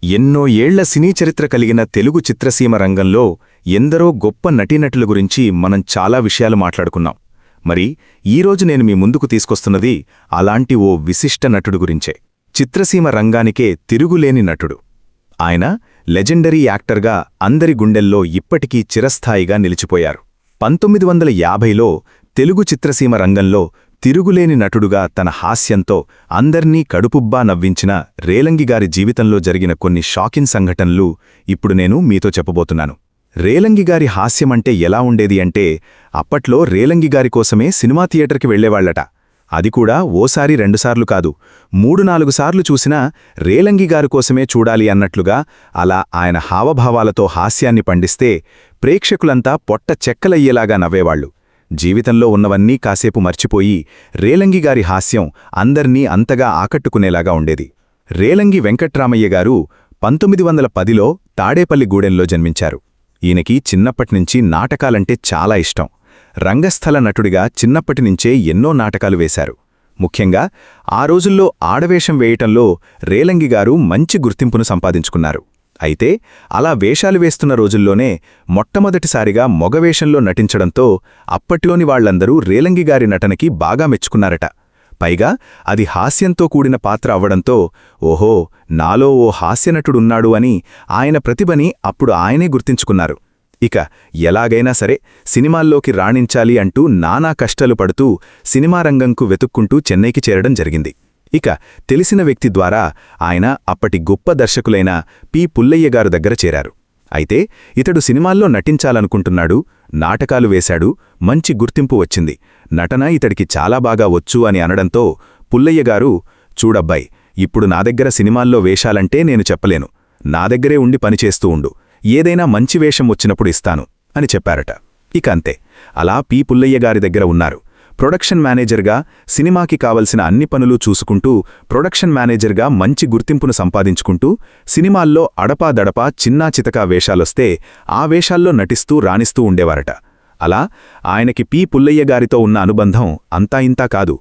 ఎన్నో ఏళ్ల సినీ చరిత్ర కలిగిన తెలుగు చిత్రసీమ రంగంలో ఎందరో గొప్ప నటీనటుల గురించి మనం చాలా విషయాలు మాట్లాడుకున్నాం. మరి ఈరోజు నేను మీ ముందుకు తీసుకొస్తున్నది అలాంటి ఓ విశిష్ట నటుడు గురించే. చిత్రసీమ రంగానికే తిరుగులేని నటుడు. ఆయన లెజెండరీ యాక్టర్గా అందరి గుండెల్లో ఇప్పటికీ చిరస్థాయిగా నిలిచిపోయారు. 1950లో తెలుగు చిత్రసీమ రంగంలో తిరుగులేని నటుడుగా తన హాస్యంతో అందర్నీ కడుపుబ్బా నవ్వించిన రేలంగిగారి జీవితంలో జరిగిన కొన్ని షాకింగ్ సంఘటనలు ఇప్పుడు నేను మీతో చెప్పబోతున్నాను. రేలంగిగారి హాస్యమంటే ఎలా ఉండేది అంటే, అప్పట్లో రేలంగిగారి కోసమే సినిమా థియేటర్కి వెళ్లేవాళ్లట. అది కూడా ఓసారి రెండుసార్లు కాదు, 3-4 సార్లు చూసినా రేలంగిగారి కోసమే చూడాలి అన్నట్లుగా అలా ఆయన హావభావాలతో హాస్యాన్ని పండిస్తే ప్రేక్షకులంతా పొట్ట చెక్కలయ్యేలాగా నవ్వేవాళ్లు. జీవితంలో ఉన్నవన్నీ కాసేపు మర్చిపోయి రేలంగిగారి హాస్యం అందర్నీ అంతగా ఆకట్టుకునేలాగా ఉండేది. రేలంగి వెంకట్రామయ్య గారు 1910లో తాడేపల్లిగూడెంలో జన్మించారు. ఈయనకి చిన్నప్పటినుంచి నాటకాలంటే చాలా ఇష్టం. రంగస్థల నటుడిగా చిన్నప్పటినుంచే ఎన్నో నాటకాలు వేశారు. ముఖ్యంగా ఆ రోజుల్లో ఆడవేషం వేయటంలో రేలంగిగారు మంచి గుర్తింపును సంపాదించుకున్నారు. అయితే అలా వేషాలు వేస్తున్న రోజుల్లోనే మొట్టమొదటిసారిగా మొగవేషంలో నటించడంతో అప్పట్లోని వాళ్లందరూ రేలంగిగారి నటనకి బాగా మెచ్చుకున్నారట. పైగా అది హాస్యంతో కూడిన పాత్ర అవ్వడంతో ఓహో, నాలో ఓ హాస్యనటుడున్నాడు అని ఆయన ప్రతిభని అప్పుడు ఆయనే గుర్తించుకున్నారు. ఇక ఎలాగైనా సరే సినిమాల్లోకి రాణించాలి అంటూ నానా కష్టాలు పడుతూ సినిమా రంగంకు వెతుక్కుంటూ చెన్నైకి చేరడం జరిగింది. ఇక తెలిసిన వ్యక్తి ద్వారా ఆయన అప్పటి గొప్ప దర్శకులైన పి. పుల్లయ్య గారు దగ్గర చేరారు. అయితే ఇతడు సినిమాల్లో నటించాలనుకుంటున్నాడు, నాటకాలు వేశాడు, మంచి గుర్తింపు వచ్చింది, నటన ఇతడికి చాలా బాగా వచ్చు అని అనడంతో పుల్లయ్య గారు, చూడబ్బాయ్, ఇప్పుడు నా దగ్గర సినిమాల్లో వేషాలంటే నేను చెప్పలేను, నా దగ్గరే ఉండి పనిచేస్తూ ఉండు, ఏదైనా మంచి వేషం వచ్చినప్పుడు ఇస్తాను అని చెప్పారట. ఇక అంతే, అలా పి. పుల్లయ్య గారి దగ్గర ఉన్నారు. ప్రొడక్షన్ మేనేజర్గా సినిమాకి కావలసిన అన్ని పనులు చూసుకుంటూ ప్రొడక్షన్ మేనేజర్గా మంచి గుర్తింపును సంపాదించుకుంటూ సినిమాల్లో అడపాదడపా చిన్నా చితకా వేషాలొస్తే ఆ వేషాల్లో నటిస్తూ రాణిస్తూ ఉండేవారట. అలా ఆయనకి పి. పుల్లయ్య గారితో ఉన్న అనుబంధం అంతా ఇంతా కాదు.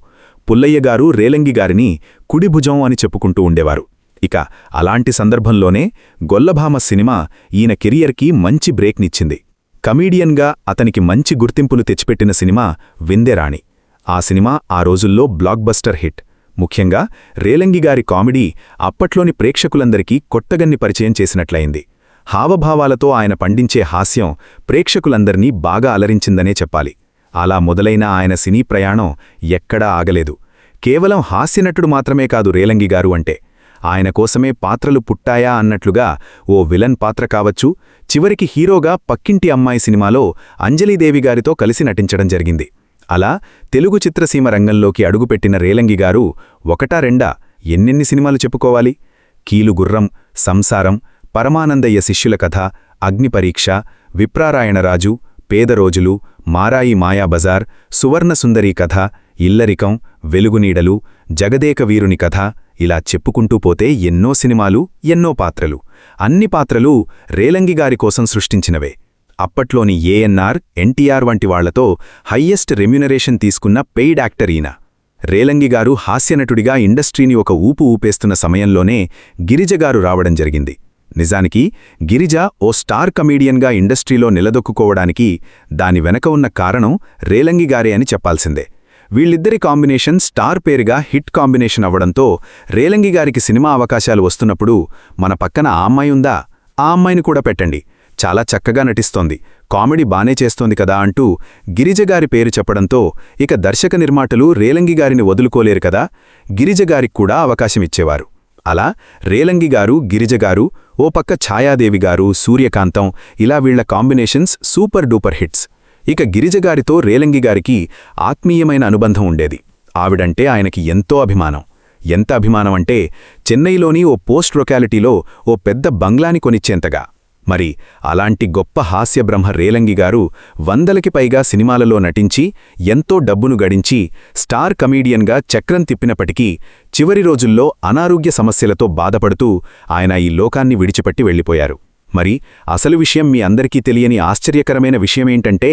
పుల్లయ్య గారు రేలంగిగారిని కుడిభుజం అని చెప్పుకుంటూ ఉండేవారు. ఇక అలాంటి సందర్భంలోనే గొల్లభామ సినిమా ఈయన కెరియర్కి మంచి బ్రేక్నిచ్చింది. కమీడియన్గా అతనికి మంచి గుర్తింపులు తెచ్చిపెట్టిన సినిమా విందెరాణి. ఆ సినిమా ఆ రోజుల్లో బ్లాక్ బస్టర్ హిట్. ముఖ్యంగా రేలంగిగారి కామెడీ అప్పట్లోని ప్రేక్షకులందరికీ కొత్తగన్ని పరిచయం చేసినట్లయింది. హావభావాలతో ఆయన పండించే హాస్యం ప్రేక్షకులందర్నీ బాగా అలరించిందనే చెప్పాలి. అలా మొదలైన ఆయన సినీ ప్రయాణం ఎక్కడా ఆగలేదు. కేవలం హాస్యనటుడు మాత్రమే కాదు రేలంగిగారు అంటే. ఆయన కోసమే పాత్రలు పుట్టాయా అన్నట్లుగా ఓ విలన్ పాత్ర కావచ్చు, చివరికి హీరోగా పక్కింటి అమ్మాయి సినిమాలో అంజలీదేవిగారితో కలిసి నటించడం జరిగింది. అలా తెలుగు చిత్రసీమ రంగంలోకి అడుగుపెట్టిన రేలంగిగారు ఒకటా రెండా ఎన్నెన్ని సినిమాలు చెప్పుకోవాలి. కీలుగుర్రం, సంసారం, పరమానందయ్య శిష్యుల కథ, అగ్నిపరీక్ష, విప్రారాయణరాజు, పేదరోజులు, మారాయి మాయాబజార్, సువర్ణసుందరీ కథ, ఇల్లరికం, వెలుగునీడలు, జగదేక వీరుని కథ, ఇలా చెప్పుకుంటూ పోతే ఎన్నో సినిమాలు, ఎన్నో పాత్రలు. అన్ని పాత్రలు రేలంగిగారి కోసం సృష్టించినవే. అప్పట్లోని ఏఎన్ఆర్, ఎన్టీఆర్ వంటి వాళ్లతో హయ్యెస్ట్ రెమ్యునరేషన్ తీసుకున్న పెయిడ్ యాక్టర్ ఈయన. రేలంగిగారు హాస్యనటుడిగా ఇండస్ట్రీని ఒక ఊపు ఊపేస్తున్న సమయంలోనే గిరిజగారు రావడం జరిగింది. నిజానికి గిరిజ ఓ స్టార్ కమీడియన్గా ఇండస్ట్రీలో నిలదొక్కుకోవడానికి దాని వెనక ఉన్న కారణం రేలంగిగారే అని చెప్పాల్సిందే. వీళ్ళిద్దరి కాంబినేషన్ స్టార్ పేరుగా హిట్ కాంబినేషన్ అవ్వడంతో రేలంగిగారికి సినిమా అవకాశాలు వస్తున్నప్పుడు మన పక్కన ఆ అమ్మాయి ఉందా, ఆ అమ్మాయిని కూడా పెట్టండి, చాలా చక్కగా నటిస్తోంది, కామెడీ బానే చేస్తోంది కదా అంటూ గిరిజగారి పేరు చెప్పడంతో ఇక దర్శక నిర్మాతలు రేలంగిగారిని వదులుకోలేరు కదా, గిరిజగారికి కూడా అవకాశమిచ్చేవారు. అలా రేలంగిగారు, గిరిజగారు, ఓ పక్క ఛాయాదేవిగారు, సూర్యకాంతం, ఇలా వీళ్ల కాంబినేషన్స్ సూపర్ డూపర్ హిట్స్. ఇక గిరిజగారితో రేలంగిగారికి ఆత్మీయమైన అనుబంధం ఉండేది. ఆవిడంటే ఆయనకి ఎంతో అభిమానం. ఎంత అభిమానమంటే చెన్నైలోని ఓ పోస్ట్ లొకాలిటీలో ఓ పెద్ద బంగ్లాని కొనిచ్చేంతగా. మరి అలాంటి గొప్ప హాస్యబ్రహ్మ రేలంగిగారు 100కి పైగా సినిమాలలో నటించి ఎంతో డబ్బును గడించి స్టార్ కమీడియన్గా చక్రం తిప్పినప్పటికీ చివరి రోజుల్లో అనారోగ్య సమస్యలతో బాధపడుతూ ఆయన ఈ లోకాన్ని విడిచిపెట్టి వెళ్ళిపోయారు. మరి అసలు విషయం మీ అందరికీ తెలియని ఆశ్చర్యకరమైన విషయమేంటంటే,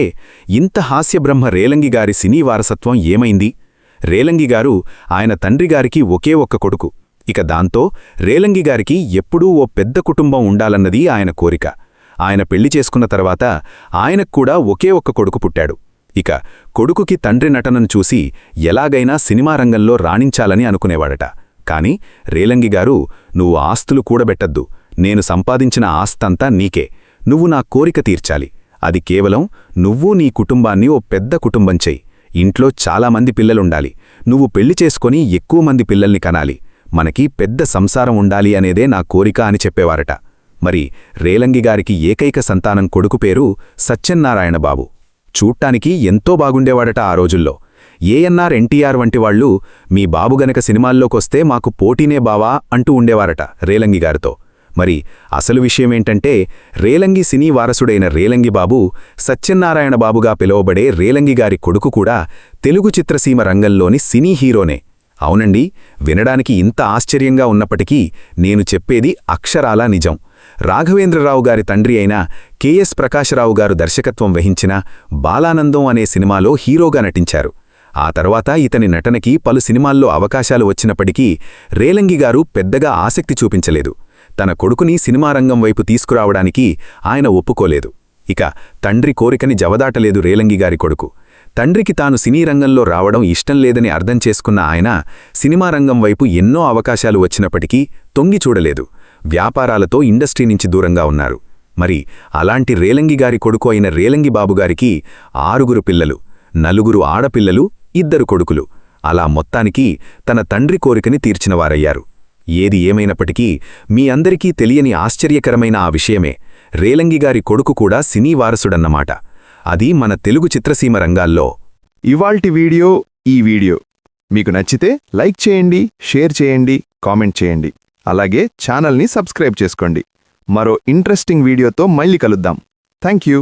ఇంత హాస్యబ్రహ్మ రేలంగిగారి సినీ వారసత్వం ఏమైంది? రేలంగిగారు ఆయన తండ్రిగారికి ఒకే ఒక్క కొడుకు. ఇక దాంతో రేలంగిగారికి ఎప్పుడూ ఓ పెద్ద కుటుంబం ఉండాలన్నది ఆయన కోరిక. ఆయన పెళ్లి చేసుకున్న తర్వాత ఆయనక్కూడా ఒకే ఒక్క కొడుకు పుట్టాడు. ఇక కొడుకుకి తండ్రి నటనను చూసి ఎలాగైనా సినిమా రంగంలో రాణించాలని అనుకునేవాడట. కాని రేలంగిగారు, నువ్వు ఆస్తులు కూడబెట్టద్దు, నేను సంపాదించిన ఆస్తంతా నీకే, నువ్వు నా కోరిక తీర్చాలి, అది కేవలం నువ్వూ నీ కుటుంబాన్ని ఓ పెద్ద కుటుంబం చెయ్యి, ఇంట్లో చాలామంది పిల్లలుండాలి, నువ్వు పెళ్లి చేసుకొని ఎక్కువ మంది పిల్లల్ని కనాలి, మనకి పెద్ద సంసారం ఉండాలి అనేదే నా కోరిక అని చెప్పేవారట. మరి రేలంగిగారికి ఏకైక సంతానం కొడుకు పేరు సత్యన్నారాయణ బాబు. చూట్టానికి ఎంతో బాగుండేవాడట ఆ రోజుల్లో. ఏఎన్ఆర్, ఎన్టీఆర్ వంటి వాళ్లు మీ బాబు గనక సినిమాల్లోకొస్తే మాకు పోటీనే బావా అంటూ ఉండేవారట రేలంగిగారితో. మరి అసలు విషయమేంటంటే, రేలంగి సినీ వారసుడైన రేలంగిబాబు సత్యన్నారాయణ బాబుగా పిలువబడే రేలంగిగారి కొడుకు కూడా తెలుగు చిత్రసీమ రంగంలోని సినీ హీరోనే. అవునండి, వినడానికి ఇంత ఆశ్చర్యంగా ఉన్నప్పటికీ నేను చెప్పేది అక్షరాలా నిజం. రాఘవేంద్రరావు గారి తండ్రి అయిన కెఎస్ ప్రకాశరావు గారు దర్శకత్వం వహించిన బాలానందం అనే సినిమాలో హీరోగా నటించారు. ఆ తర్వాత ఇతని నటనకి పలు సినిమాల్లో అవకాశాలు వచ్చినప్పటికీ రేలంగిగారు పెద్దగా ఆసక్తి చూపించలేదు. తన కొడుకుని సినిమారంగం వైపు తీసుకురావడానికి ఆయన ఒప్పుకోలేదు. ఇక తండ్రి కోరికని జవదాటలేదు రేలంగిగారి కొడుకు. తండ్రికి తాను సినీ రంగంలో రావడం ఇష్టం లేదని అర్థం చేసుకున్న ఆయన సినిమారంగం వైపు ఎన్నో అవకాశాలు వచ్చినప్పటికీ తొంగి చూడలేదు. వ్యాపారాలతో ఇండస్ట్రీ నుంచి దూరంగా ఉన్నారు. మరి అలాంటి రేలంగిగారి కొడుకు అయిన రేలంగిబాబుగారికి 6 పిల్లలు, 4 ఆడపిల్లలు, 2 కొడుకులు. అలా మొత్తానికి తన తండ్రి కోరికని తీర్చినవారయ్యారు. ఏది ఏమైనప్పటికీ మీ అందరికీ తెలియని ఆశ్చర్యకరమైన ఆ విషయమే, రేలంగిగారి కొడుకు కూడా సినీ వారసుడన్నమాట. అది మన తెలుగు చిత్రసీమ రంగాల్లో. ఇవాల్టి వీడియో ఈ వీడియో మీకు నచ్చితే లైక్ చేయండి, షేర్ చేయండి, కామెంట్ చేయండి. అలాగే ఛానల్ని సబ్స్క్రైబ్ చేసుకోండి. మరో ఇంట్రెస్టింగ్ వీడియోతో మళ్ళీ కలుద్దాం. Thank you.